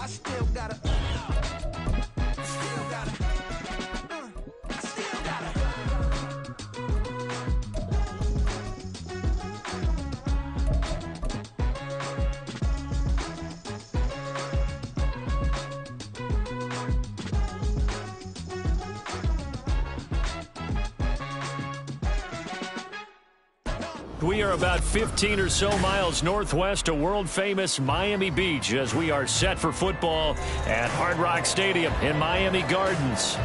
still gotta. We are about 15 or so miles northwest of world-famous Miami Beach as we are set for football at Hard Rock Stadium in Miami Gardens.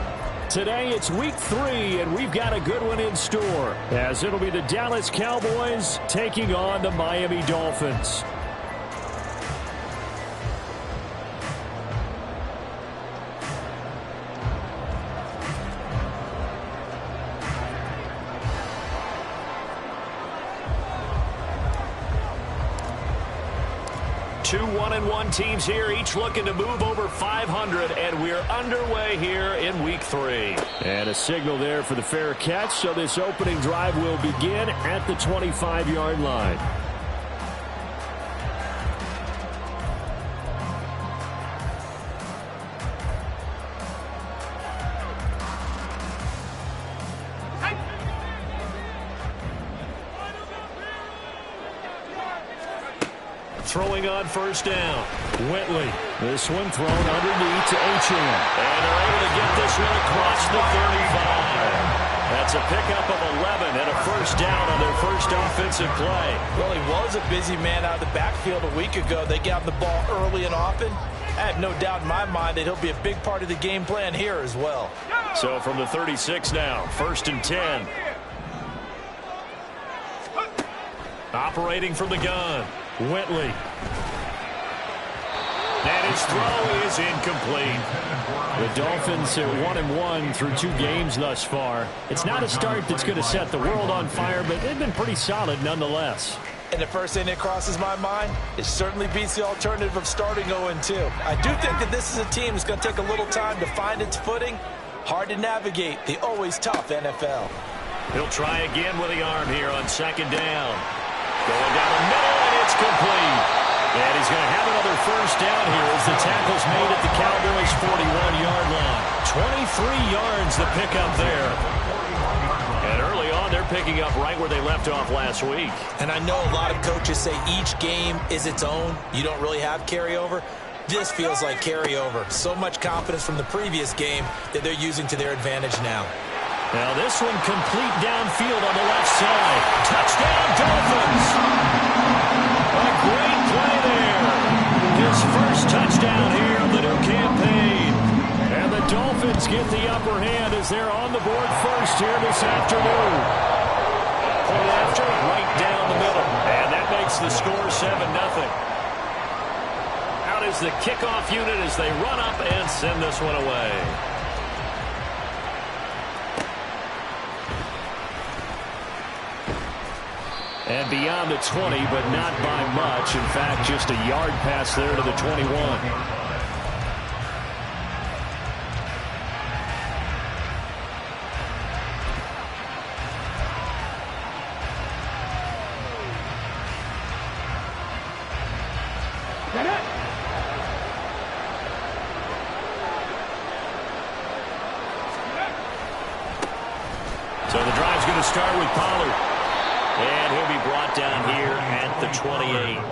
Today it's week 3, and we've got a good one in store as it'll be the Dallas Cowboys taking on the Miami Dolphins. Two 1-1 teams here, each looking to move over 500, and we're underway here in week 3. And a signal there for the fair catch, so this opening drive will begin at the 25-yard line. Throwing on first down. Whitley. This one thrown underneath to Achane. And they're able to get this one across the 35. That's a pickup of 11 and a first down on their first offensive play. Well, he was a busy man out of the backfield a week ago. They got the ball early and often. I have no doubt in my mind that he'll be a big part of the game plan here as well. So from the 36 now, 1st and 10. Operating from the gun. Whitley. And his throw is incomplete. The Dolphins are 1-1 through 2 games thus far. It's not a start that's going to set the world on fire, but they've been pretty solid nonetheless. And the first thing that crosses my mind, it certainly beats the alternative of starting 0-2. I do think that this is a team that's going to take a little time to find its footing. Hard to navigate the always tough NFL. He'll try again with the arm here on 2nd down. Going down the middle, and it's complete. And he's going to have another first down here as the tackle's made at the Cowboys' 41-yard line. 23 yards the pickup there. And early on, they're picking up right where they left off last week. And I know a lot of coaches say each game is its own. You don't really have carryover. This feels like carryover. So much confidence from the previous game that they're using to their advantage now. Now this one complete downfield on the left side. Touchdown Dolphins! A great play there. His first touchdown here of the new campaign. And the Dolphins get the upper hand as they're on the board first here this afternoon. Point after, right down the middle. And that makes the score 7-0. Out is the kickoff unit as they run up and send this one away. And beyond the 20, but not by much. In fact, just a yard pass there to the 21. So the drive's going to start with Pollard. And he'll be brought down here at the 28.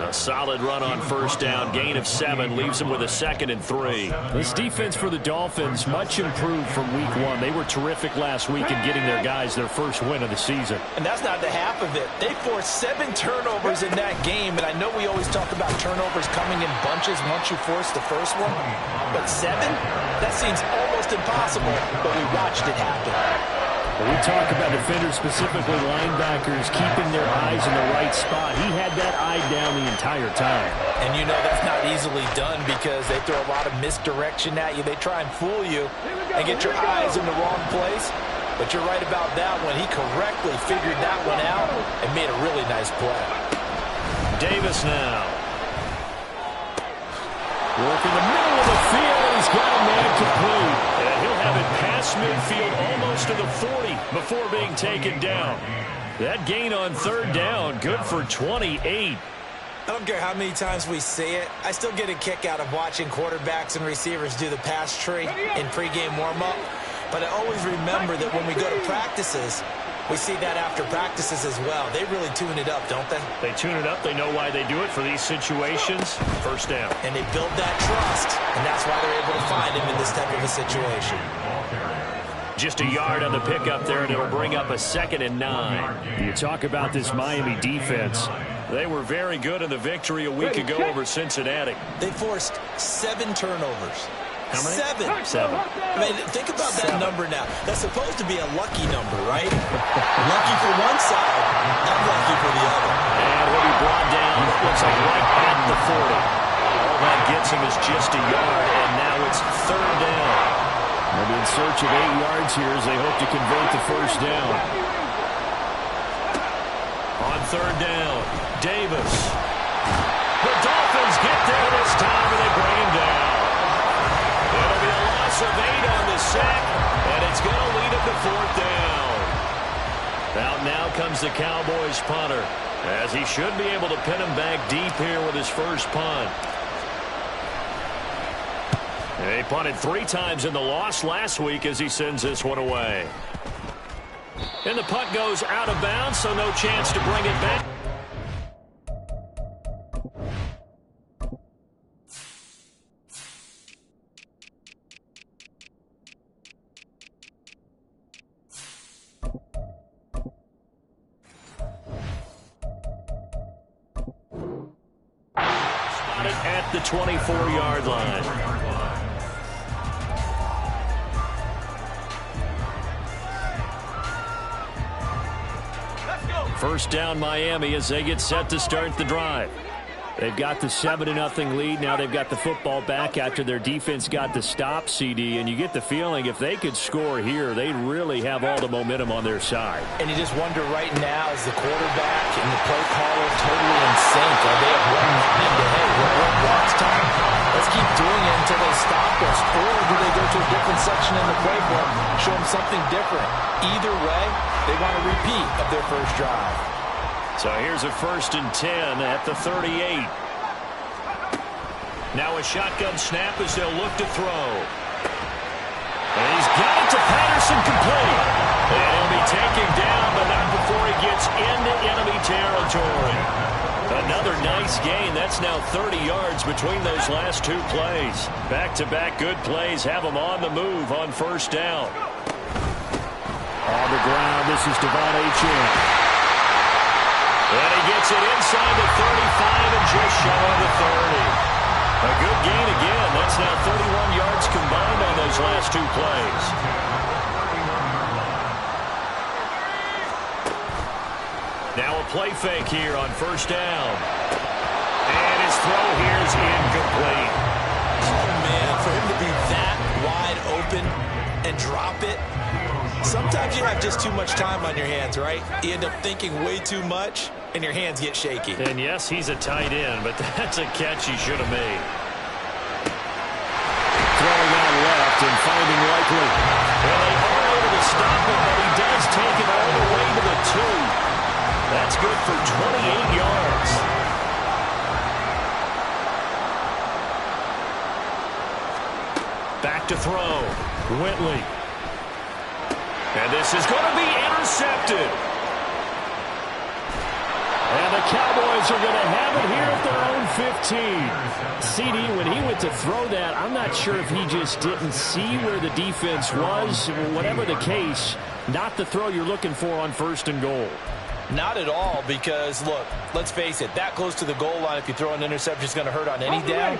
A solid run on first down. Gain of 7 leaves him with a 2nd and 3. This defense for the Dolphins much improved from week 1. They were terrific last week in getting their guys their first win of the season. And that's not the half of it. They forced 7 turnovers in that game. And I know we always talk about turnovers coming in bunches once you force the first one. But 7? That seems almost impossible. But we watched it happen. We talk about defenders, specifically linebackers, keeping their eyes in the right spot. He had that eye down the entire time. And you know that's not easily done because they throw a lot of misdirection at you. They try and fool you and get your eyes in the wrong place. But you're right about that one. He correctly figured that one out and made a really nice play. Davis now. Working the middle of the field, and he's got a man complete. And he'll have it past midfield almost to the 40 before being taken down. That gain on 3rd down, good for 28. I don't care how many times we see it. I still get a kick out of watching quarterbacks and receivers do the pass tree in pregame warm-up. But I always remember that when we go to practices, we see that after practices as well. They really tune it up, don't they? They tune it up. They know why they do it for these situations. First down. And they build that trust, and that's why they're able to find him in this type of a situation. Just a yard on the pickup there, and it'll bring up a 2nd and 9. You talk about this Miami defense. They were very good in the victory a week ago over Cincinnati. They forced 7 turnovers. How many? 7. I mean, think about that number now. That's supposed to be a lucky number, right? Lucky for one side, unlucky for the other. And what he brought down looks like right at the 40. All that gets him is just a yard, and now it's 3rd down. They'll be in search of 8 yards here as they hope to convert the first down. On 3rd down, Davis. The Dolphins get there this time, and they bring him down. It'll be a loss of 8 on the sack, and it's going to lead him to 4th down. Out now comes the Cowboys punter, as he should be able to pin him back deep here with his first punt. They punted 3 times in the loss last week as he sends this one away. And the punt goes out of bounds, so no chance to bring it back. Spotted at the 24-yard line. First down Miami as they get set to start the drive. They've got the 7-0 lead. Now they've got the football back after their defense got the stop, CD. And you get the feeling if they could score here, they really have all the momentum on their side. And you just wonder right now, is the quarterback and the play caller totally in sync? Are they at one mind to, hey, we're watch time? Let's keep doing it until they stop us. Or do they go to a different section in the playbook, show them something different? Either way, they want a repeat of their first drive. So here's a 1st and 10 at the 38. Now a shotgun snap as they'll look to throw. And he's got it to Patterson, complete. And he'll be taken down, but not before he gets into enemy territory. Another nice gain. That's now 30 yards between those last 2 plays. Back-to-back good plays have them on the move on 1st down. On the ground, this is Devon Achane. And he gets it inside the 35 and just shy of the 30. A good gain again. That's now 31 yards combined on those last 2 plays. Now a play fake here on 1st down. And his throw here is incomplete. Oh, man, for him to be that wide open and drop it. Sometimes you have just too much time on your hands, right? You end up thinking way too much, and your hands get shaky. And yes, he's a tight end, but that's a catch he should have made. Throwing out left and finding Likely. Well, they are able to stop him, but he does take it all the way to the 2. That's good for 28 yards. Back to throw. Whitley. And this is going to be intercepted. And the Cowboys are going to have it here at their own 15. CD, when he went to throw that, I'm not sure if he just didn't see where the defense was. Whatever the case, not the throw you're looking for on 1st and goal. Not at all, because, look, let's face it, that close to the goal line, if you throw an interception, it's going to hurt on any down.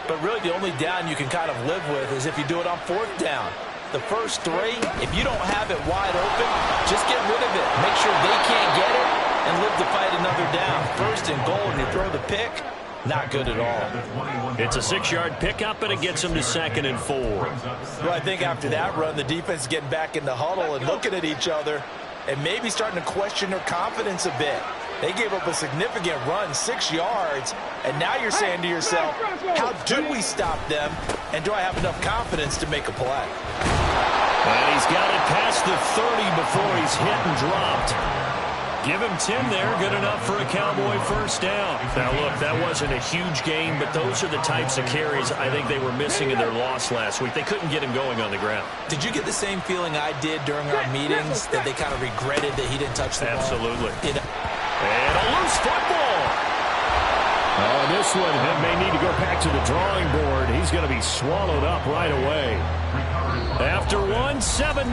But really, the only down you can kind of live with is if you do it on 4th down. The first 3, if you don't have it wide open, just get rid of it. Make sure they can't get it and live to fight another down. 1st and goal, and you throw the pick, not good at all. It's a 6-yard pickup, and it gets them to 2nd and 4. Well, I think after that run, the defense is getting back in the huddle and looking at each other and maybe starting to question their confidence a bit. They gave up a significant run, 6 yards, and now you're saying to yourself, how do we stop them, and do I have enough confidence to make a play? And he's got it past the 30 before he's hit and dropped. Give him 10 there. Good enough for a Cowboy first down. Now, look, that wasn't a huge game, but those are the types of carries I think they were missing in their loss last week. They couldn't get him going on the ground. Did you get the same feeling I did during our meetings, that they kind of regretted that he didn't touch the ball? Absolutely. And a loose football. Oh, this one may need to go back to the drawing board. He's going to be swallowed up right away. After one, 7-0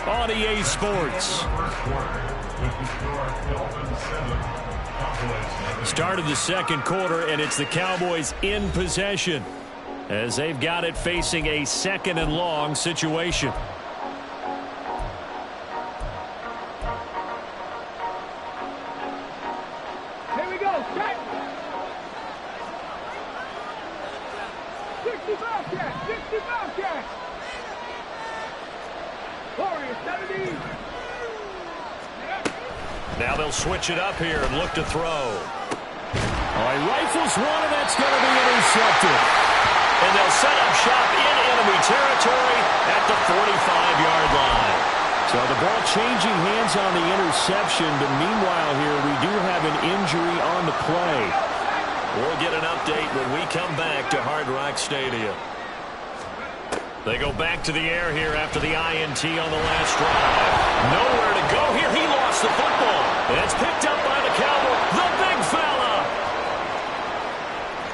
on EA Sports. Start of the second quarter, and it's the Cowboys in possession as they've got it facing a 2nd and long situation. Here we go, set. 60 Bobcats, 60 Bobcats. Warriors, 70. Now they'll switch it up here and look to throw. Oh, he rifles one, and that's going to be intercepted. And they'll set up shop in enemy territory at the 45-yard line. So the ball changing hands on the interception, but meanwhile here we do have an injury on the play. We'll get an update when we come back to Hard Rock Stadium. They go back to the air here after the INT on the last drive. Nowhere to go here. He lost the football. And it's picked up by the Cowboy. The big fella.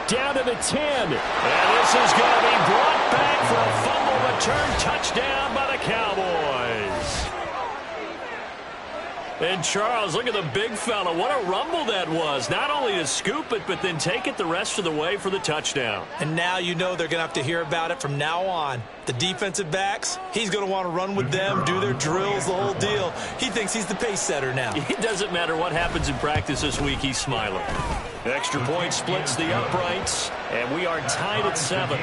Down to the 10. And this is going to be brought back for a fumble return touchdown by the Cowboys. And Charles, look at the big fella. What a rumble that was. Not only to scoop it, but then take it the rest of the way for the touchdown. And now you know they're going to have to hear about it from now on. The defensive backs, he's going to want to run with them, do their drills, the whole deal. He thinks he's the pace setter now. It doesn't matter what happens in practice this week, he's smiling. Extra point splits the uprights, and we are tied at 7.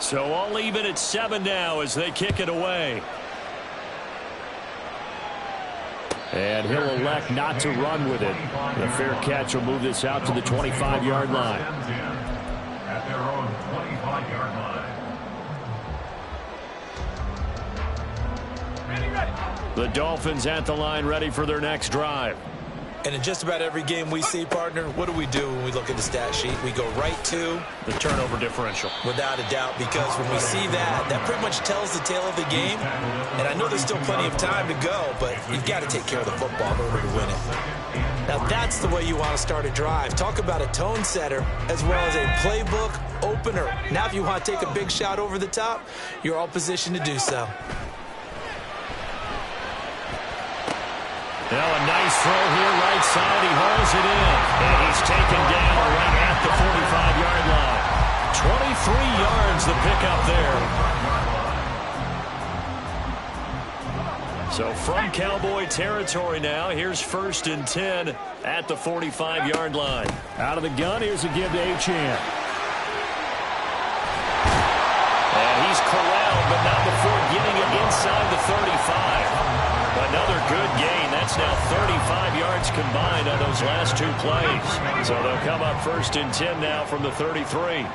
So all even at 7 now as they kick it away. And he'll elect not to run with it. The fair catch will move this out to the 25-yard line. At their own 25-yard line. The Dolphins at the line ready for their next drive. And in just about every game we see, partner, what do we do when we look at the stat sheet? We go right to the turnover differential. Without a doubt, because when we see that, that pretty much tells the tale of the game. And I know there's still plenty of time to go, but you've got to take care of the football in order to win it. Now that's the way you want to start a drive. Talk about a tone setter as well as a playbook opener. Now if you want to take a big shot over the top, you're all positioned to do so. Now a nice throw here, right side. He hauls it in. And he's taken down right at the 45-yard line. 23 yards the pickup there. So from Cowboy territory now, here's 1st and 10 at the 45-yard line. Out of the gun, here's a give to Achane. And he's corralled, but not before getting it inside the 35. Another good gain. That's now 35 yards combined on those last 2 plays. So they'll come up 1st and 10 now from the 33.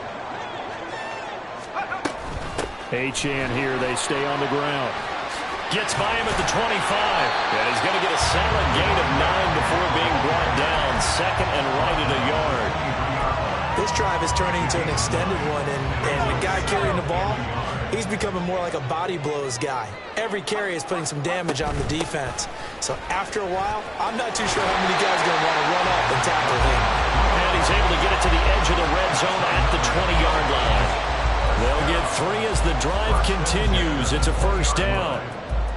Achane here. They stay on the ground. Gets by him at the 25. And he's going to get a solid gain of 9 before being brought down. 2nd and right at a yard. This drive is turning into an extended one, and the guy carrying the ball, he's becoming more like a body blows guy. Every carry is putting some damage on the defense. So after a while, I'm not too sure how many guys are going to want to run up and tackle him. And he's able to get it to the edge of the red zone at the 20-yard line. They'll get 3 as the drive continues. It's a 1st down.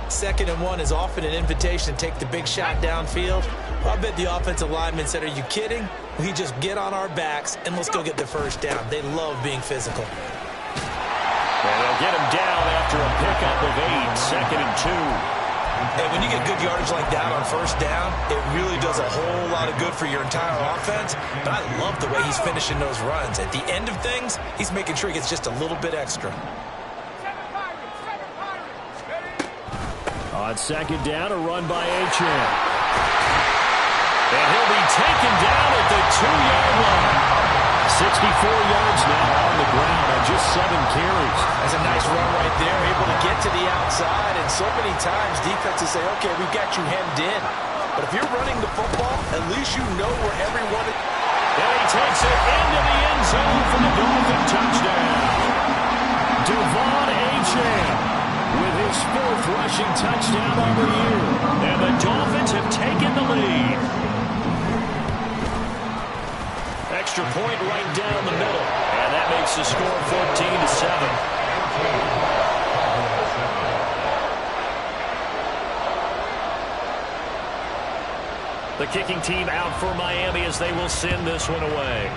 2nd and 1 is often an invitation to take the big shot downfield. I bet the offensive linemen said, are you kidding? We just get on our backs and let's go get the 1st down. They love being physical. And they'll get him down after a pickup of 8, 2nd and 2. And when you get good yardage like that on 1st down, it really does a whole lot of good for your entire offense. But I love the way he's finishing those runs. At the end of things, he's making sure he gets just a little bit extra. On second down, a run by Achane. And he'll be taken down at the 2-yard line. 64 yards now on the ground on just 7 carries. That's a nice run right there, able to get to the outside. And so many times defenses say, okay, we've got you hemmed in. But if you're running the football, at least you know where everyone is. And he takes it into the end zone for the Dolphin touchdown. Devon Achane with his 4th rushing touchdown on the year. And the Dolphins have taken the lead. Extra point right down the middle. And that makes the score 14-7. The kicking team out for Miami as they will send this one away.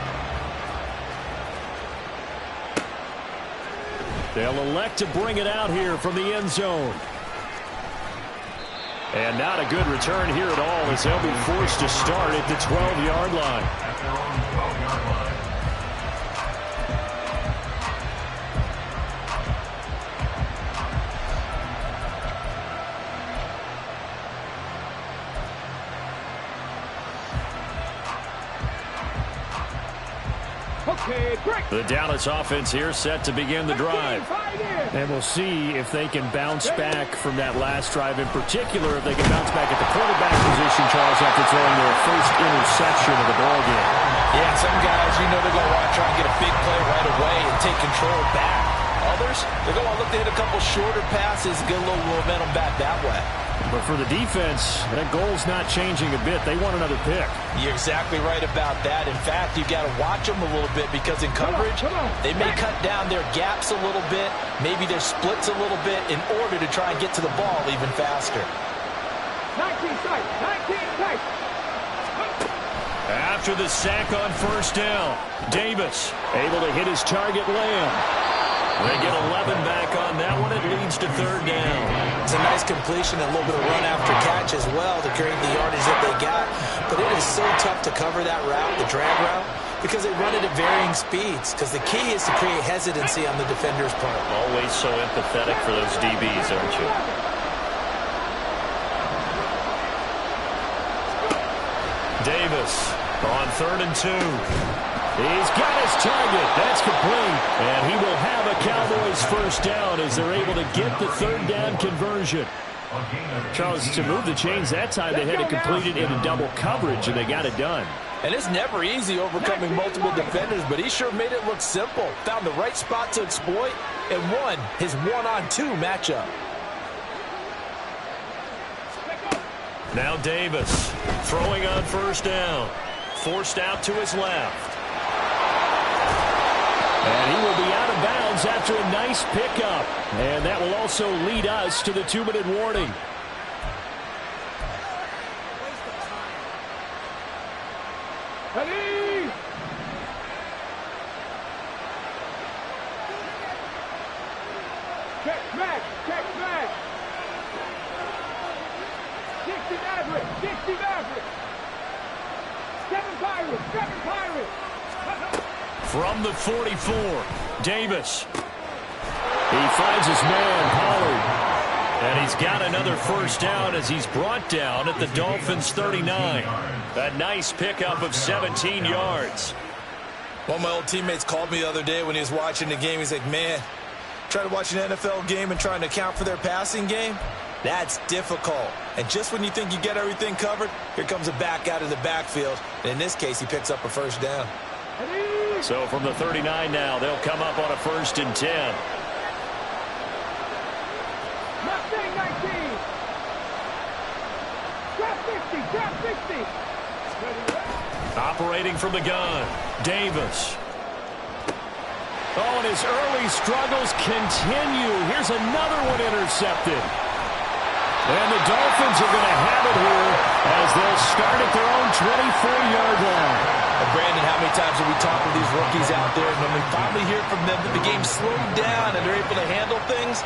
They'll elect to bring it out here from the end zone. And not a good return here at all as they'll be forced to start at the 12-yard line. At their own 12-yard line. Okay, break. The Dallas offense here set to begin the drive. And we'll see if they can bounce back from that last drive. In particular, if they can bounce back at the quarterback position, Charles, after throwing their first interception of the ballgame. Yeah, some guys, you know, they're going to want to try and get a big play right away and take control back. Others, they're going to look to hit a couple shorter passes, get a little momentum back that way. But for the defense, that goal's not changing a bit. They want another pick. You're exactly right about that. In fact, you've got to watch them a little bit because in coverage, they may cut down their gaps a little bit, maybe their splits a little bit in order to try and get to the ball even faster. 19 tight, 19 tight. After the sack on first down, Davis able to hit his target Lamb. They get 11 back on that one. It leads to 3rd down. It's a nice completion and a little bit of run after catch as well to create the yardage that they got. But it is so tough to cover that route, the drag route, because they run it at varying speeds. Because the key is to create hesitancy on the defender's part. Always so empathetic for those DBs, aren't you? Davis on 3rd and 2. He's got his target. That's complete. And he will have a Cowboys first down as they're able to get the 3rd down conversion. Charles, to move the chains that time, they had to complete it in a double coverage, and they got it done. And it's never easy overcoming multiple defenders, but he sure made it look simple. Found the right spot to exploit and won his 1-on-2 matchup. Now Davis throwing on first down. Forced out to his left. And he will be out of bounds after a nice pickup. And that will also lead us to the 2-minute warning. Ready? Check back, check back. 60 average, 60 average. 7 Pirates, 7 Pirates. From the 44, Davis. He finds his man, Pollard. And he's got another first down as he's brought down at the Dolphins' 39. A nice pickup of 17 yards. One of my old teammates called me the other day when he was watching the game. He's like, man, trying to watch an NFL game and trying to account for their passing game? That's difficult. And just when you think you get everything covered, here comes a back out of the backfield. And in this case, he picks up a first down. So from the 39 now, they'll come up on a 1st and 10. Mustang 19. Drop 50, drop 50. Operating from the gun, Davis. Oh, and his early struggles continue. Here's another one intercepted. And the Dolphins are going to have it here as they'll start at their own 24-yard line. Brandon, how many times have we talked with these rookies out there, and when we finally hear from them that the game slowed down and they're able to handle things?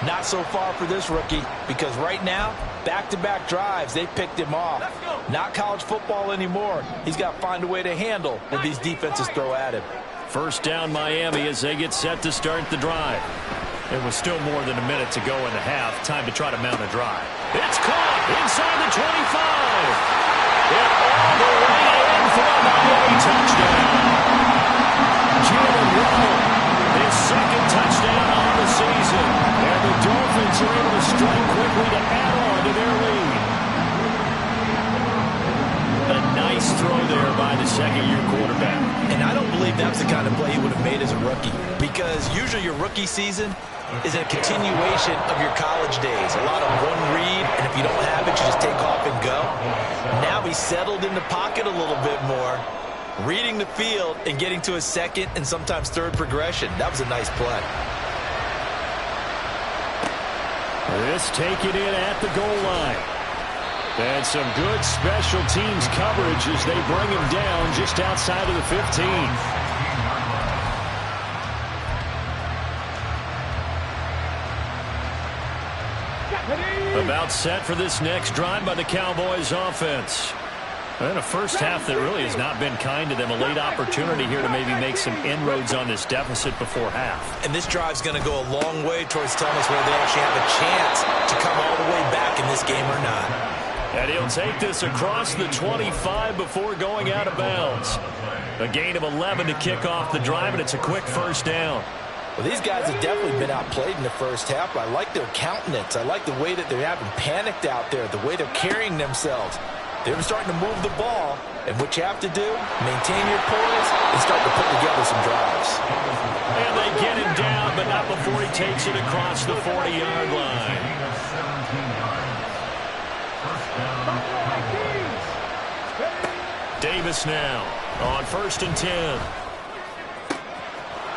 Not so far for this rookie, because right now, back-to-back drives, they picked him off. Not college football anymore. He's got to find a way to handle what these defenses throw at him. First down Miami as they get set to start the drive. It was still more than a minute to go in the half. Time to try to mount a drive. It's caught inside the 25. And all the way in for a Miami touchdown. Jalen Waddle, his second touchdown on the season. And the Dolphins are able to strike quickly to add on to their lead. A nice throw there by the second-year quarterback. And I don't believe that's the kind of play he would have made as a rookie, because usually your rookie season is a continuation of your college days. A lot of one read, and if you don't have it, you just take off and go. Now he's settled in the pocket a little bit more, reading the field and getting to his second and sometimes third progression. That was a nice play. This take it in at the goal line. And some good special teams coverage as they bring him down just outside of the 15. About set for this next drive by the Cowboys offense. And a first half that really has not been kind to them. A late opportunity here to maybe make some inroads on this deficit before half. And this drive's going to go a long way towards telling us whether they actually have a chance to come all the way back in this game or not. And he'll take this across the 25 before going out of bounds. A gain of 11 to kick off the drive, and it's a quick first down. Well, these guys have definitely been outplayed in the first half, but I like their countenance. I like the way that they haven't panicked out there, the way they're carrying themselves. They're starting to move the ball, and what you have to do, maintain your poise and start to put together some drives. And they get him down, but not before he takes it across the 40-yard line. Davis now on 1st and 10.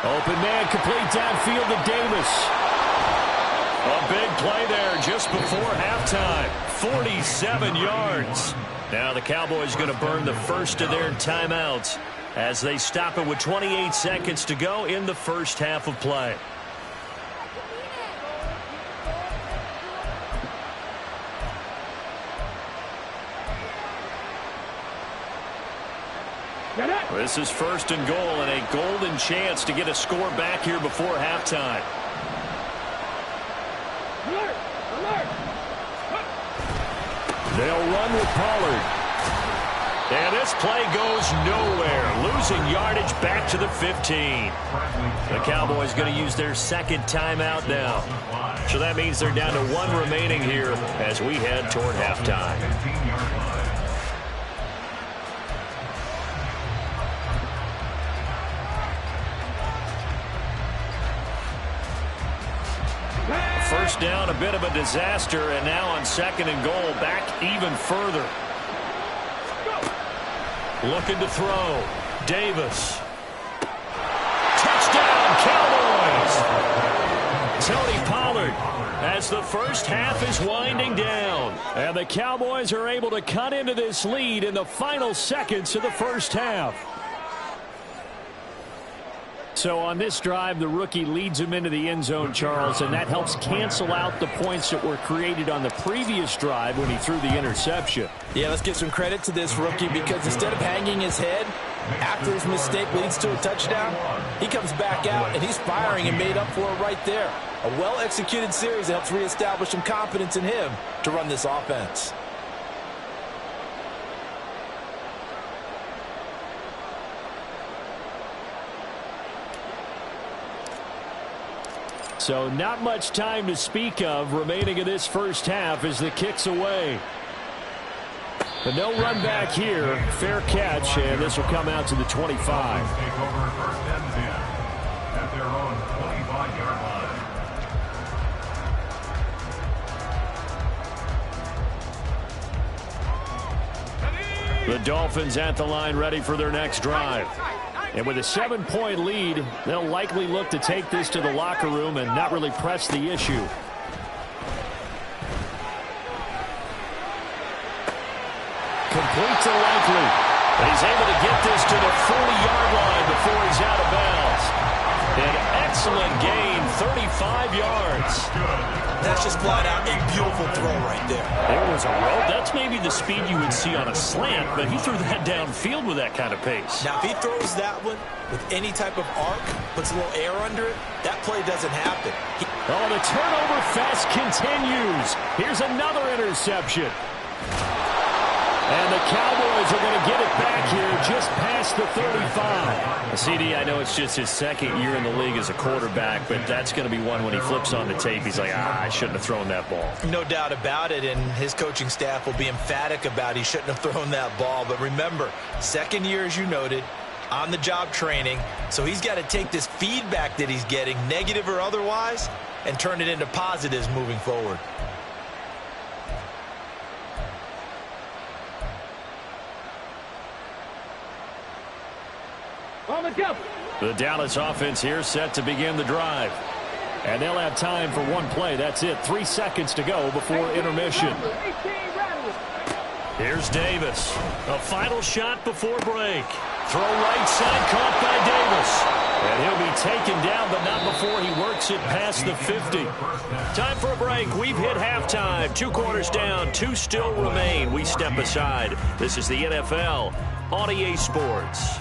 Open man complete downfield to Davis. A big play there just before halftime. 47 yards. Now the Cowboys going to burn the first of their timeouts as they stop it with 28 seconds to go in the first half of play. This is 1st and goal and a golden chance to get a score back here before halftime. Alert! Alert! They'll run with Pollard. And this play goes nowhere. Losing yardage back to the 15. The Cowboys going to use their second timeout now. So that means they're down to 1 remaining here as we head toward halftime. First down, a bit of a disaster, and now on 2nd and goal, back even further. Looking to throw. Davis. Touchdown, Cowboys! Tony Pollard as the first half is winding down. And the Cowboys are able to cut into this lead in the final seconds of the first half. So on this drive, the rookie leads him into the end zone, Charles, and that helps cancel out the points that were created on the previous drive when he threw the interception. Yeah, let's give some credit to this rookie because instead of hanging his head after his mistake leads to a touchdown, he comes back out and he's firing and made up for it right there. A well-executed series that helps reestablish some confidence in him to run this offense. So not much time to speak of remaining in this first half as the kick's away. But no run back here. Fair catch, and this will come out to the 25. Take over 1st and 10 at their own 25-yard line. The Dolphins at the line ready for their next drive. And with a 7-point lead, they'll likely look to take this to the locker room and not really press the issue. Complete to Likely. And he's able to get this to the 40-yard line before he's out of bounds. An excellent gain, 35 yards. That's just flat out a beautiful throw right there. There was a rope. That's maybe the speed you would see on a slant, but he threw that downfield with that kind of pace. Now, if he throws that one with any type of arc, puts a little air under it, that play doesn't happen. Oh, the turnover fest continues. Here's another interception. And the Cowboys are going to get it back here just past the 35. CD, I know it's just his second year in the league as a quarterback, but that's going to be one when he flips on the tape. He's like, I shouldn't have thrown that ball. No doubt about it, and his coaching staff will be emphatic about he shouldn't have thrown that ball. But remember, second year, as you noted, on-the-job training, so he's got to take this feedback that he's getting, negative or otherwise, and turn it into positives moving forward. The Dallas offense here set to begin the drive. And they'll have time for one play. That's it. 3 seconds to go before intermission. Here's Davis. A final shot before break. Throw right side, caught by Davis. And he'll be taken down, but not before he works it past the 50. Time for a break. We've hit halftime. 2 quarters down, 2 still remain. We step aside. This is the NFL on EA Sports.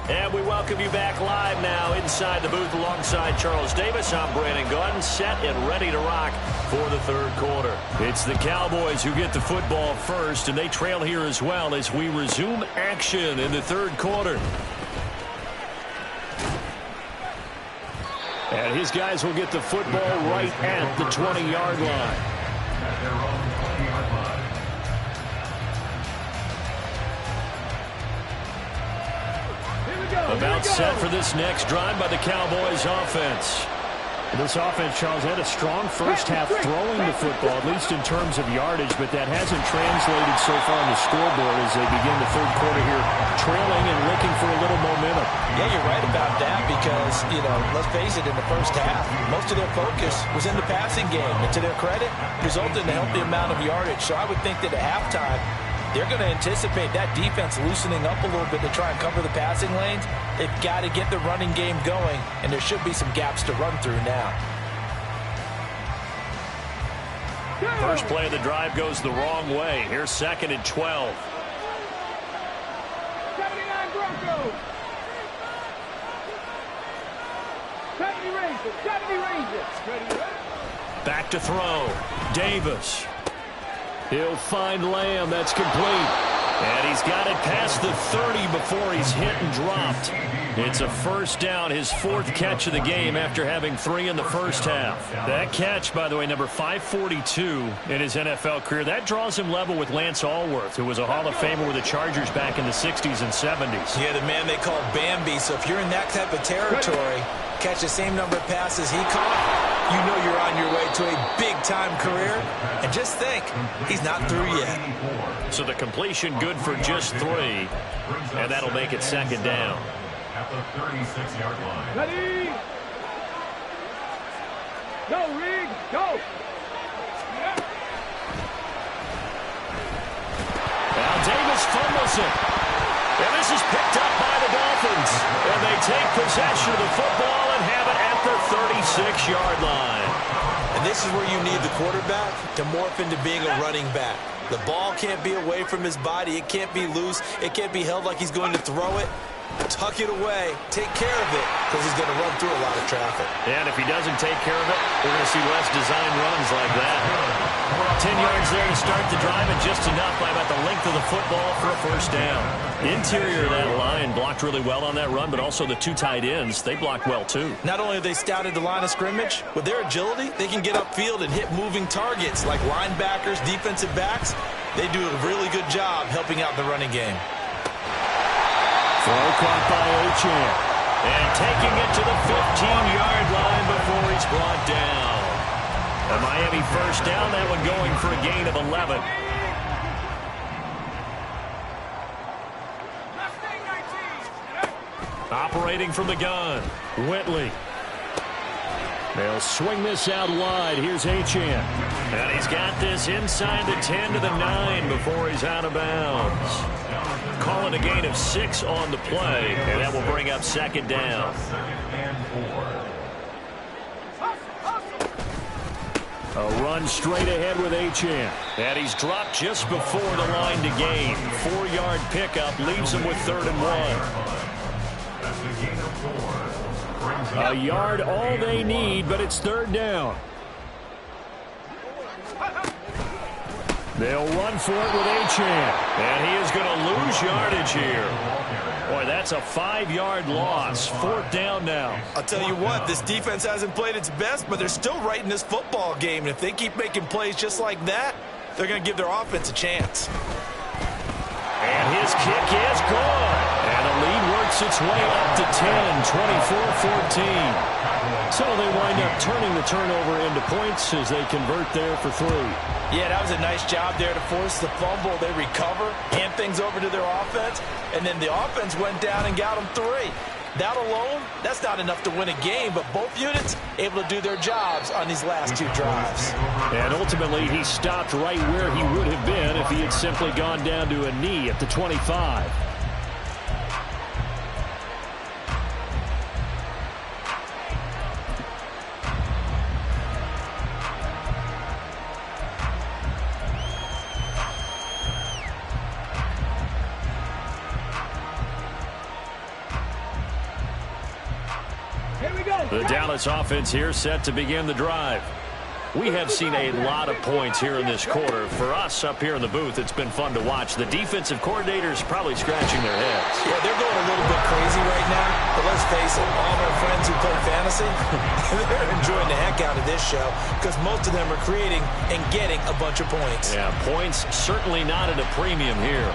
And we welcome you back live now inside the booth alongside Charles Davis. I'm Brandon Gaudin, set and ready to rock for the third quarter. It's the Cowboys who get the football first, and they trail here as well as we resume action in the third quarter. And his guys will get the football right at the 20-yard line. At their own 20-yard line. About set for this next drive by the Cowboys offense. This offense, Charles, had a strong first half throwing the football, at least in terms of yardage, but that hasn't translated so far on the scoreboard as they begin the third quarter here, trailing and looking for a little momentum. Yeah, you're right about that because, let's face it, in the first half, most of their focus was in the passing game. And to their credit, resulted in a healthy amount of yardage. So I would think that at halftime, they're going to anticipate that defense loosening up a little bit to try and cover the passing lanes. They've got to get the running game going, and there should be some gaps to run through now. First play of the drive goes the wrong way. Here's 2nd and 12. 79 Broncos. 70 Rangers. 70 Rangers. Ready? Back to throw. Davis. He'll find Lamb. That's complete. And he's got it past the 30 before he's hit and dropped. It's a first down, his 4th catch of the game after having 3 in the first half. That catch, by the way, number 542 in his NFL career, that draws him level with Lance Allworth, who was a Hall of Famer with the Chargers back in the 60s and 70s. Yeah, the man they call Bambi. So if you're in that type of territory, catch the same number of passes he caught, you know you're on your way to a big-time career. And just think, he's not through yet. So the completion good for just 3, and that'll make it 2nd down. At the 36-yard line. Ready? Go, Reed. Go. Now Davis fumbles it. And this is picked up by the Dolphins. And they take possession of the football and have it at the 36-yard line. And this is where you need the quarterback to morph into being a running back. The ball can't be away from his body. It can't be loose. It can't be held like he's going to throw it. Tuck it away. Take care of it because he's going to run through a lot of traffic. And if he doesn't take care of it, we're going to see less design runs like that. 10 yards there to start the drive and just enough by about the length of the football for a first down. Interior of that line blocked really well on that run, but also the 2 tight ends, they blocked well too. Not only have they scouted the line of scrimmage, with their agility, they can get upfield and hit moving targets like linebackers, defensive backs. They do a really good job helping out the running game. Throw caught by Ochan. And taking it to the 15-yard line before he's brought down. A Miami first down, that one going for a gain of 11. Operating from the gun, Whitley. They'll swing this out wide. Here's Achane. And he's got this inside the 10 to the 9 before he's out of bounds. Calling a gain of 6 on the play, and that will bring up second down. A run straight ahead with Achane. And he's dropped just before the line to gain. 4-yard pickup leaves him with 3rd and 1. A yard all they need, but it's 3rd down. They'll run for it with Achane. And he is going to lose yardage here. Boy, that's a 5-yard loss. 4th down now. I'll tell you what, this defense hasn't played its best, but they're still right in this football game. And if they keep making plays just like that, they're going to give their offense a chance. And his kick is good. And the lead works its way up to 10, 24-14. So they wind up turning the turnover into points as they convert there for 3. Yeah, that was a nice job there to force the fumble. They recover, hand things over to their offense, and then the offense went down and got them 3. That alone, that's not enough to win a game, but both units able to do their jobs on these last 2 drives. And ultimately, he stopped right where he would have been if he had simply gone down to a knee at the 25. The Dallas offense here set to begin the drive. We have seen a lot of points here in this quarter. For us up here in the booth, it's been fun to watch. The defensive coordinators probably scratching their heads. Yeah, they're going a little bit crazy right now. But let's face it, all of our friends who play fantasy, they're enjoying the heck out of this show because most of them are creating and getting a bunch of points. Yeah, points certainly not at a premium here.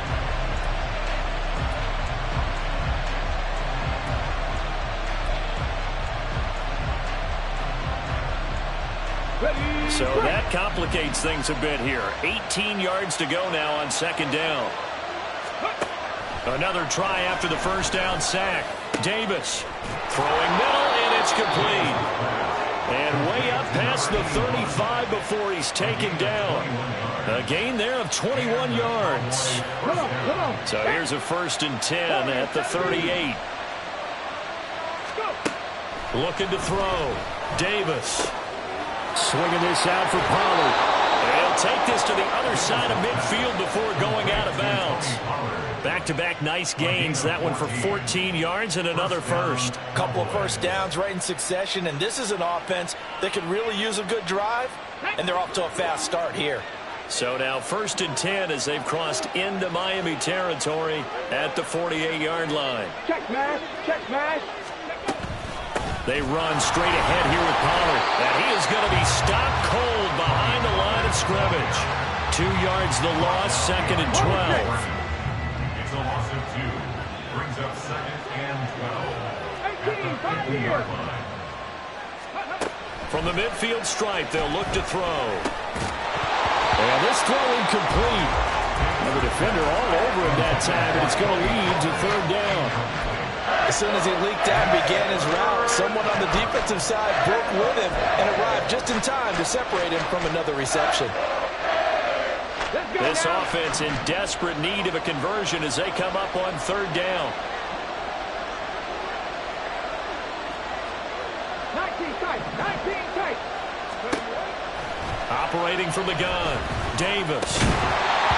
So that complicates things a bit here. 18 yards to go now on 2nd down. Another try after the 1st down sack. Davis throwing middle, and it's complete. And way up past the 35 before he's taken down. A gain there of 21 yards. So here's a 1st and 10 at the 38. Looking to throw. Davis. Swinging this out for Pollard. They'll take this to the other side of midfield before going out of bounds. Back-to-back nice gains. That one for 14 yards and another 1st. Couple of 1st downs right in succession, and this is an offense that could really use a good drive, and they're off to a fast start here. So now 1st and 10 as they've crossed into Miami territory at the 48-yard line. Check mash, check mash. They run straight ahead here with Pollard. And he is going to be stopped cold behind the line of scrimmage. 2 yards the loss, 2nd and 12. It's a loss of 2. Brings up 2nd and 12. 18, 5 here. From the midfield stripe, they'll look to throw. And this throw incomplete. And the defender all over him that time, and it's going to lead to 3rd down. As soon as he leaked out and began his route, someone on the defensive side broke with him and arrived just in time to separate him from another reception. This offense in desperate need of a conversion as they come up on 3rd down. 19 tight, 19 tight. Operating from the gun, Davis.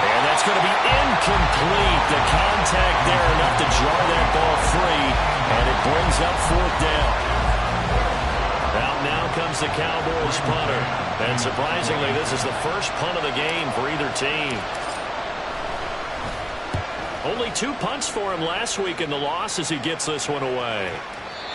And that's going to be incomplete. The contact there enough to jar that ball free. And it brings up 4th down. Now comes the Cowboys punter. And surprisingly, this is the first punt of the game for either team. Only 2 punts for him last week in the loss as he gets this one away.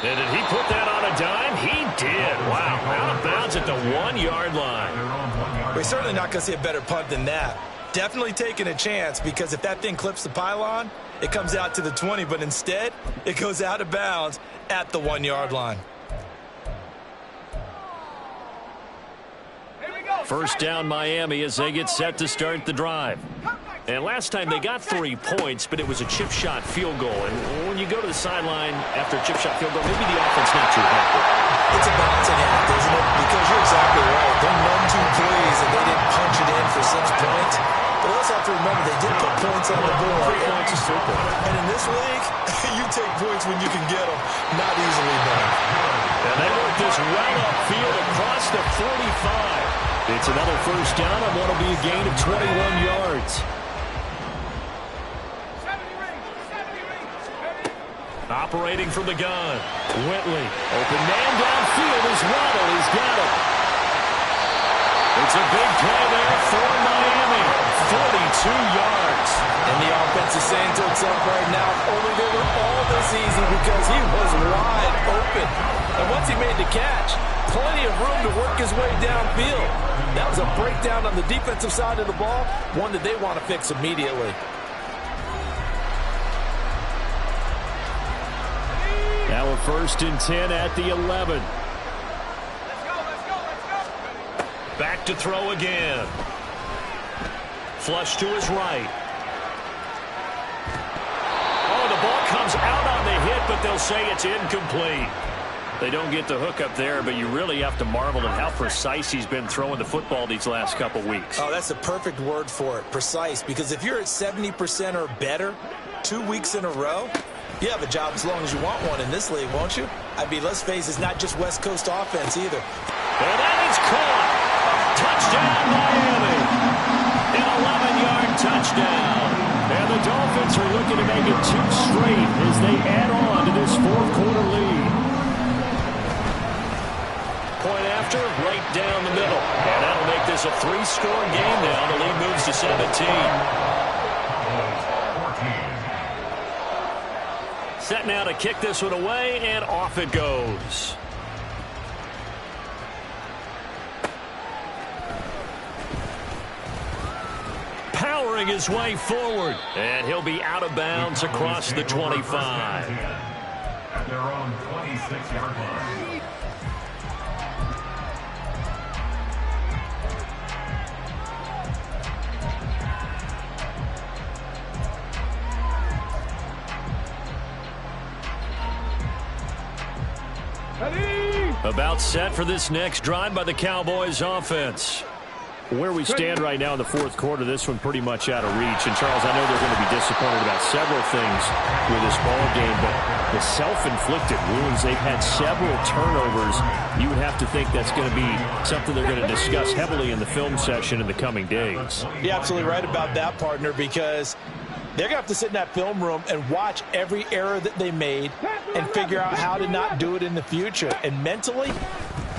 And did he put that on a dime? He did. Wow. Out of bounds at the 1-yard line. We're certainly not going to see a better punt than that. Definitely taking a chance because if that thing clips the pylon, it comes out to the 20, but instead it goes out of bounds at the 1-yard line. 1st down Miami as they get set to start the drive. And last time they got 3 points, but it was a chip shot field goal. And when you go to the sideline after a chip shot field goal, maybe the offense not too happy. It's a balancing act, isn't it? Because you're exactly right. They're 1-2 plays, and they didn't punch it in for 6 points. But also have to remember, they did put points on the board. 3 points is 3 points. And in this league, you take points when you can get them. Not easily done. And they work this well upfield across the 45. It's another first down and what will be a gain of 21 yards. Operating from the gun. Whitley. Open man downfield is Waddle. He's got it. It's a big play there for Miami. 42 yards. And the offense is saying to itself right now, only they were all this easy because he was wide open. And once he made the catch, plenty of room to work his way downfield. That was a breakdown on the defensive side of the ball, one that they want to fix immediately. Now a 1st and 10 at the 11. Back to throw again. Flush to his right. Oh, the ball comes out on the hit, but they'll say it's incomplete. They don't get the hook up there, but you really have to marvel at how precise he's been throwing the football these last couple weeks. Oh, that's the perfect word for it, precise, because if you're at 70% or better 2 weeks in a row, you have a job as long as you want one in this league, won't you? I mean, let's face it, it's not just West Coast offense either. And that is caught. Touchdown, Miami. An 11-yard touchdown. And the Dolphins are looking to make it 2 straight as they add on to this 4th-quarter lead. Point after, right down the middle. And that'll make this a 3-score game now. The lead moves to 17. Set now to kick this one away, and off it goes. Powering his way forward, and he'll be out of bounds across the 25. At their own 26-yard line. About set for this next drive by the Cowboys offense. Where we stand right now in the 4th quarter, this one pretty much out of reach. And, Charles, I know they're going to be disappointed about several things with this ball game, but the self-inflicted wounds, they've had several turnovers. You would have to think that's going to be something they're going to discuss heavily in the film session in the coming days. You're absolutely right about that, partner, because they're going to have to sit in that film room and watch every error that they made and figure out how to not do it in the future. And mentally,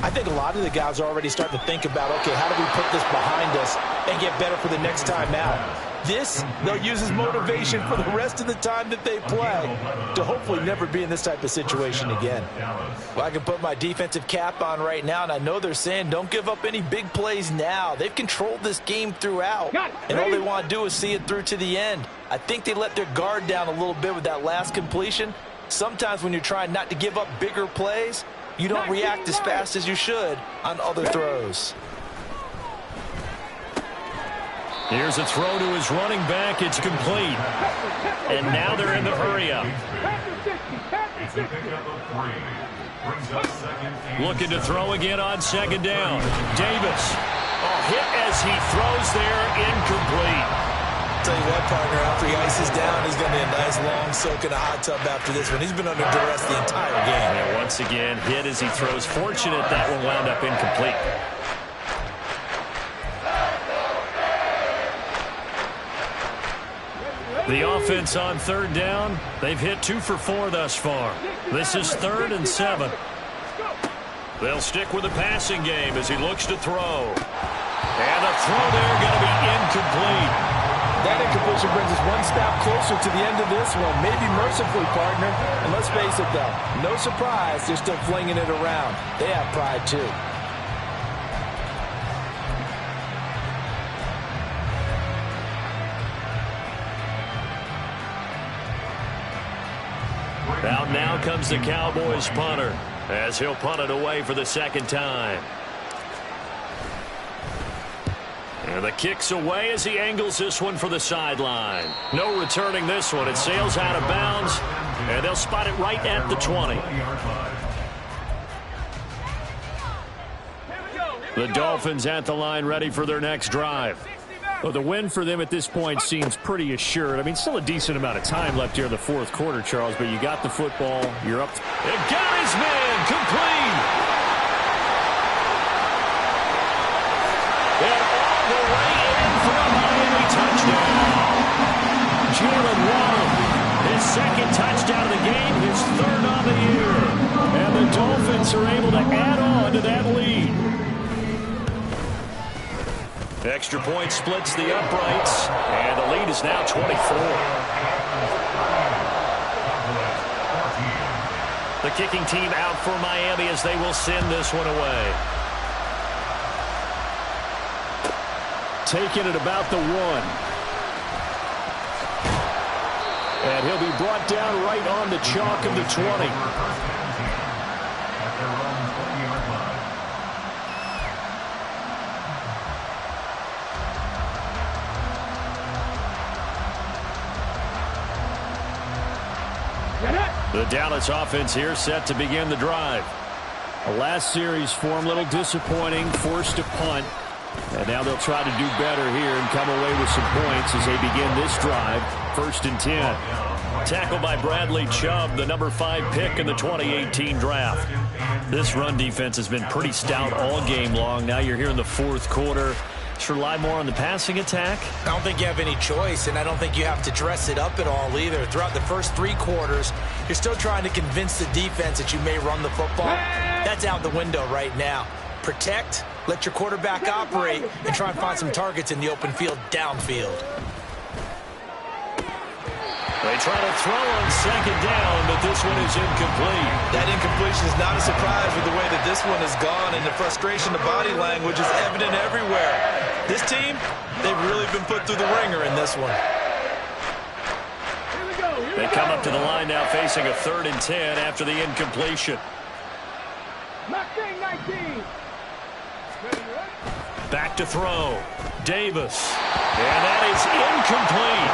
I think a lot of the guys are already starting to think about, okay, how do we put this behind us and get better for the next time out? This, they'll use as motivation for the rest of the time that they play to hopefully never be in this type of situation again. Well, I can put my defensive cap on right now, and I know they're saying don't give up any big plays now. They've controlled this game throughout, and all they want to do is see it through to the end. I think they let their guard down a little bit with that last completion. Sometimes when you're trying not to give up bigger plays, you don't react as fast as you should on other throws. Here's a throw to his running back. It's complete. And now they're in the hurry-up. It's a pickup of 3. Brings up 2nd and Looking to throw again on 2nd down. Davis. Oh, hit as he throws there. Incomplete. Tell you what, partner, after he ices down, he's going to be a nice long soak in a hot tub after this one. He's been under duress the entire game. And once again, hit as he throws. Fortunate that one wound up incomplete. The offense on 3rd down, they've hit 2 for 4 thus far. This is 3rd and 7. They'll stick with the passing game as he looks to throw. And a throw there going to be incomplete. That incompletion brings us one step closer to the end of this one. Maybe mercifully, partner. And let's face it, though, no surprise, they're still flinging it around. They have pride, too. Out now comes the Cowboys punter as he'll punt it away for the 2nd time. And the kick's away as he angles this one for the sideline. No returning this one. It sails out of bounds, and they'll spot it right at the 20. The Dolphins at the line ready for their next drive. Well, the win for them at this point seems pretty assured. I mean, still a decent amount of time left here in the fourth quarter, Charles, but you got the football. You're up. And got his man complete. And all the way in for a Miami touchdown. Jalen Waddle, his second touchdown of the game, his third on the year. And the Dolphins are able to add on to that lead. Extra point splits the uprights, and the lead is now 24. The kicking team out for Miami as they will send this one away. Taking it about the 1. And he'll be brought down right on the chalk of the 20. The Dallas offense here set to begin the drive. The last series form a little disappointing, forced a punt. And now they'll try to do better here and come away with some points as they begin this drive. 1st and 10. Tackled by Bradley Chubb, the number 5 pick in the 2018 draft. This run defense has been pretty stout all game long. Now you're here in the fourth quarter. Should rely more on the passing attack? I don't think you have any choice, and I don't think you have to dress it up at all either. Throughout the first 3 quarters, you're still trying to convince the defense that you may run the football. That's out the window right now. Protect, let your quarterback operate, and try and find some targets in the open field downfield. They try to throw on 2nd down, but this one is incomplete. That incompletion is not a surprise with the way that this one has gone, and the frustration, the body language is evident everywhere. This team, they've really been put through the ringer in this one. They come up to the line now facing a 3rd and 10 after the incompletion. 19. Back to throw. Davis. And that is incomplete.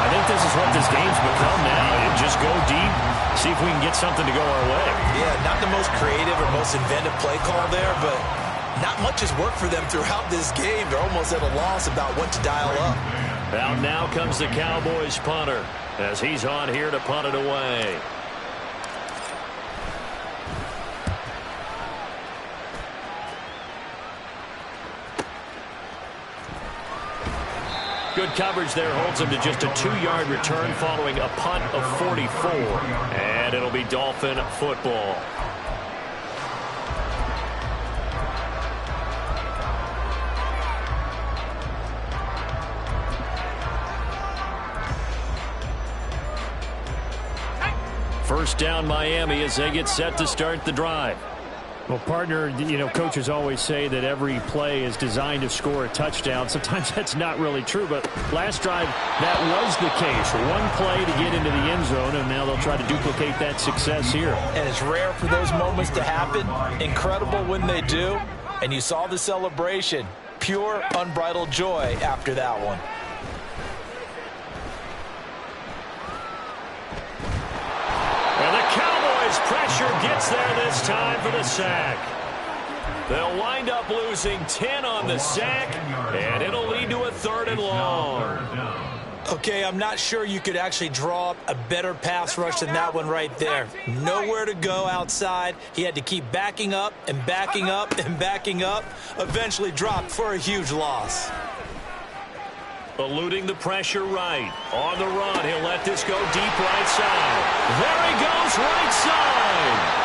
I think this is what this game's become now. Just go deep, see if we can get something to go our way. Yeah, not the most creative or most inventive play call there, but not much has worked for them throughout this game. They're almost at a loss about what to dial up. Out now comes the Cowboys punter as he's on here to punt it away. Good coverage there holds him to just a 2-yard return following a punt of 44. And it'll be Dolphin football. First down Miami as they get set to start the drive. Well, partner, you know, coaches always say that every play is designed to score a touchdown. Sometimes that's not really true, but last drive, that was the case. One play to get into the end zone, and now they'll try to duplicate that success here. And it's rare for those moments to happen. Incredible when they do. And you saw the celebration. Pure, unbridled joy after that one. Pressure gets there this time for the sack. They'll wind up losing 10 on the sack, and it'll lead to a 3rd and long. Okay, I'm not sure you could actually draw up a better pass rush than that one right there. Nowhere to go outside. He had to keep backing up and backing up and backing up. Eventually dropped for a huge loss. Eluding the pressure right. On the run, he'll let this go deep right side. There he goes, right side.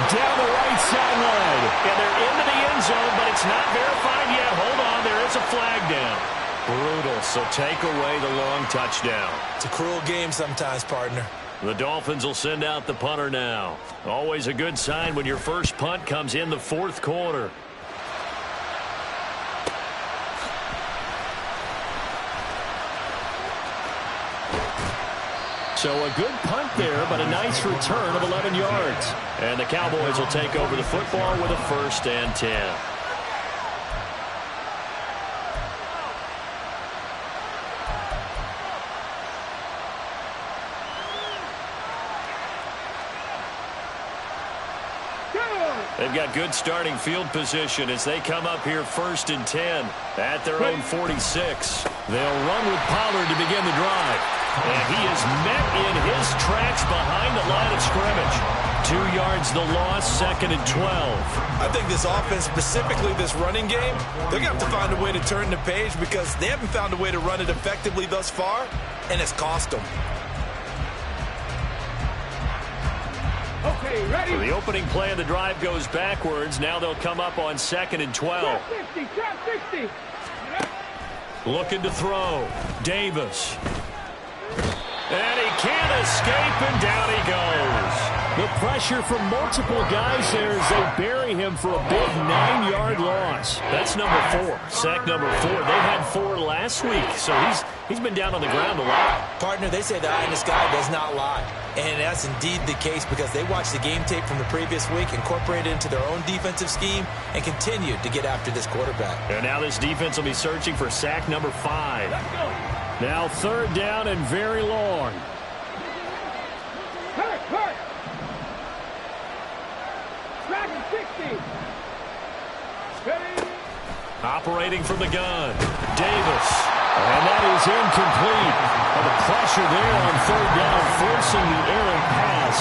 Down the right sideline. And they're into the end zone, but it's not verified yet. Hold on, there is a flag down. Brutal, so take away the long touchdown. It's a cruel game sometimes, partner. The Dolphins will send out the punter now. Always a good sign when your first punt comes in the fourth quarter. So a good punt there, but a nice return of 11 yards. And the Cowboys will take over the football with a 1st and 10. They've got good starting field position as they come up here 1st and 10 at their own 46. They'll run with Pollard to begin the drive. And he is met in his tracks behind the line of scrimmage. 2 yards the loss, 2nd and 12. I think this offense, specifically this running game, they're going to have to find a way to turn the page because they haven't found a way to run it effectively thus far, and it's cost them. Okay, ready? So the opening play of the drive goes backwards. Now they'll come up on 2nd and 12. Trap 60, trap 60. Looking to throw. Davis. And he can't escape, and down he goes. The pressure from multiple guys there as they bury him for a big 9-yard loss. That's number 4. Sack number 4. They had 4 last week, so he's been down on the ground a lot. Partner, they say the eye in the sky does not lie. And that's indeed the case because they watched the game tape from the previous week, incorporated it into their own defensive scheme, and continued to get after this quarterback. And now this defense will be searching for sack number 5. Now 3rd down and very long. Hurt, hurt. Dragon 60. Ready? Operating from the gun. Davis. And that is incomplete. And the pressure there on 3rd down, forcing the errant pass.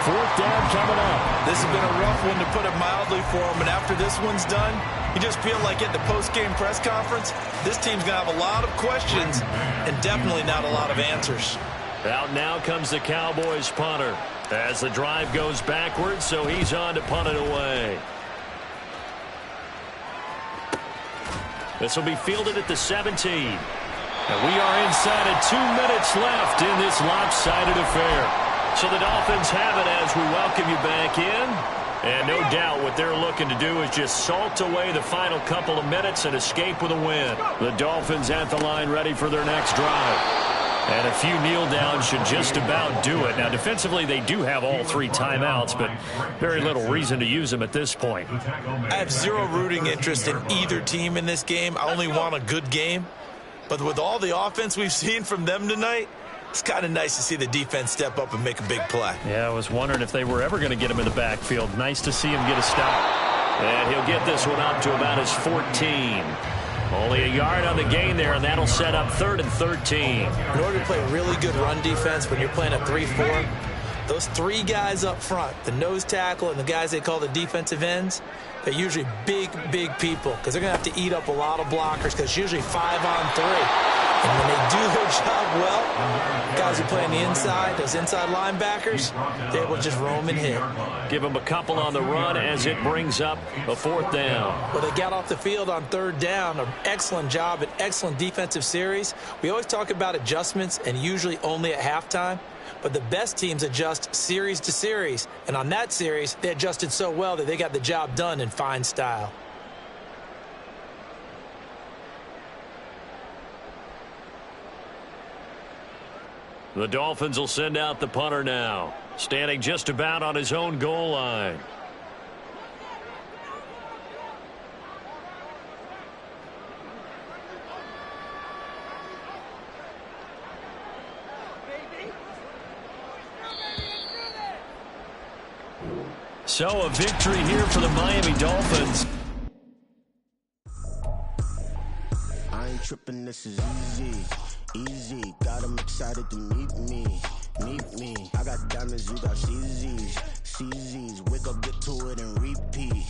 4th down coming up. This has been a rough one to put it mildly for him, and after this one's done, you just feel like at the post-game press conference, this team's going to have a lot of questions and definitely not a lot of answers. Out now comes the Cowboys punter as the drive goes backwards, so he's on to punt it away. This will be fielded at the 17. And we are inside of 2 minutes left in this lopsided affair. So the Dolphins have it as we welcome you back in. And no doubt what they're looking to do is just salt away the final couple of minutes and escape with a win. The Dolphins at the line ready for their next drive. And a few kneel downs should just about do it. Now, defensively, they do have all 3 timeouts, but very little reason to use them at this point. I have zero rooting interest in either team in this game. I only want a good game. But with all the offense we've seen from them tonight, it's kind of nice to see the defense step up and make a big play. Yeah, I was wondering if they were ever going to get him in the backfield. Nice to see him get a stop. And he'll get this one up to about his 14. Only a yard on the gain there, and that'll set up 3rd and 13. In order to play really good run defense when you're playing a 3-4, those 3 guys up front, the nose tackle and the guys they call the defensive ends, they're usually big, big people because they're going to have to eat up a lot of blockers because it's usually 5 on 3. And when they do their job well, guys who play on the inside, those inside linebackers, they're able to just roam and hit. Give them a couple on the run as it brings up a 4th down. Well, they got off the field on 3rd down. An excellent job, an excellent defensive series. We always talk about adjustments and usually only at halftime. But the best teams adjust series to series. And on that series, they adjusted so well that they got the job done in fine style. The Dolphins will send out the punter now, standing just about on his own goal line. So a victory here for the Miami Dolphins. I ain't tripping, this is easy. Easy, got them excited to meet me. I got diamonds, you got CZs. Wake up, get to it and repeat.